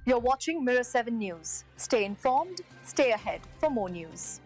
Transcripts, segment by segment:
You're watching Mirror 7 News. Stay informed, stay ahead for more news.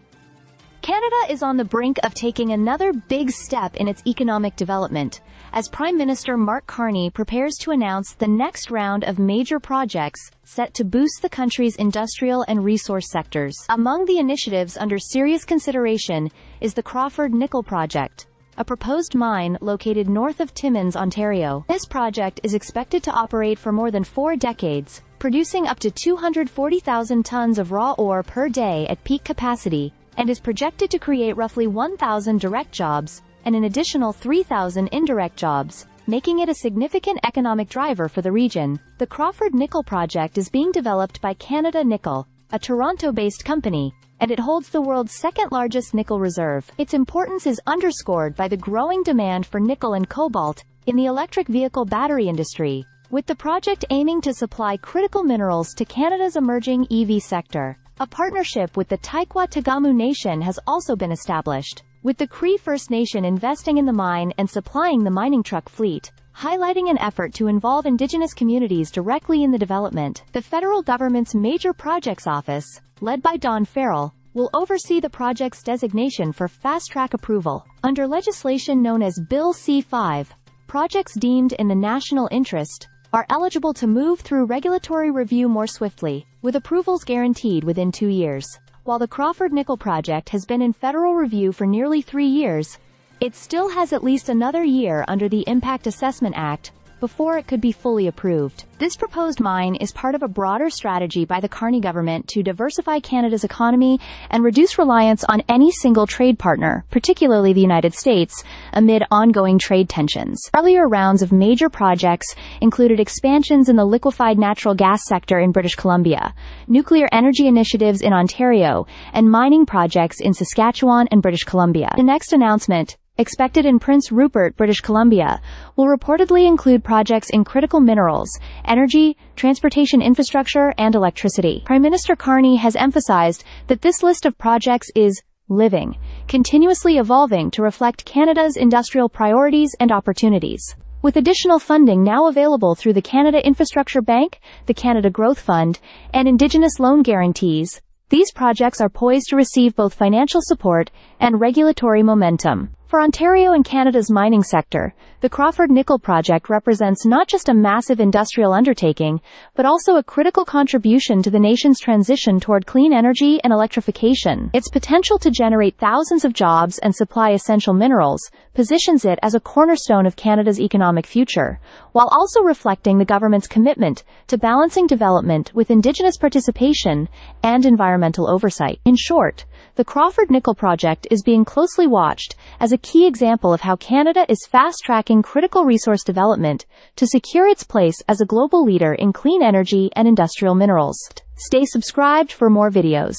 Canada is on the brink of taking another big step in its economic development, as Prime Minister Mark Carney prepares to announce the next round of major projects set to boost the country's industrial and resource sectors. Among the initiatives under serious consideration is the Crawford Nickel Project, a proposed mine located north of Timmins, Ontario. This project is expected to operate for more than 4 decades, producing up to 240,000 tons of raw ore per day at peak capacity, and is projected to create roughly 1,000 direct jobs and an additional 3,000 indirect jobs, making it a significant economic driver for the region. The Crawford Nickel Project is being developed by Canada Nickel, a Toronto-based company, and it holds the world's second-largest nickel reserve. Its importance is underscored by the growing demand for nickel and cobalt in the electric vehicle battery industry, with the project aiming to supply critical minerals to Canada's emerging EV sector. A partnership with the Taykwa-Tagamu Nation has also been established, with the Cree First Nation investing in the mine and supplying the mining truck fleet, highlighting an effort to involve Indigenous communities directly in the development. The federal government's Major Projects Office, led by Don Farrell, will oversee the project's designation for fast-track approval. Under legislation known as Bill C-5, projects deemed in the national interest are eligible to move through regulatory review more swiftly, with approvals guaranteed within 2 years. While the Crawford Nickel Project has been in federal review for nearly 3 years, it still has at least another year under the Impact Assessment Act before it could be fully approved. This proposed mine is part of a broader strategy by the Carney government to diversify Canada's economy and reduce reliance on any single trade partner, particularly the United States, amid ongoing trade tensions. Earlier rounds of major projects included expansions in the liquefied natural gas sector in British Columbia, nuclear energy initiatives in Ontario, and mining projects in Saskatchewan and British Columbia. The next announcement, expected in Prince Rupert, British Columbia, will reportedly include projects in critical minerals, energy, transportation infrastructure, and electricity. Prime Minister Carney has emphasized that this list of projects is living, continuously evolving to reflect Canada's industrial priorities and opportunities. With additional funding now available through the Canada Infrastructure Bank, the Canada Growth Fund, and Indigenous loan guarantees, these projects are poised to receive both financial support and regulatory momentum. For Ontario and Canada's mining sector, the Crawford Nickel Project represents not just a massive industrial undertaking, but also a critical contribution to the nation's transition toward clean energy and electrification. Its potential to generate thousands of jobs and supply essential minerals positions it as a cornerstone of Canada's economic future, while also reflecting the government's commitment to balancing development with Indigenous participation and environmental oversight. In short, the Crawford Nickel Project is being closely watched as a key example of how Canada is fast-tracking critical resource development to secure its place as a global leader in clean energy and industrial minerals. Stay subscribed for more videos.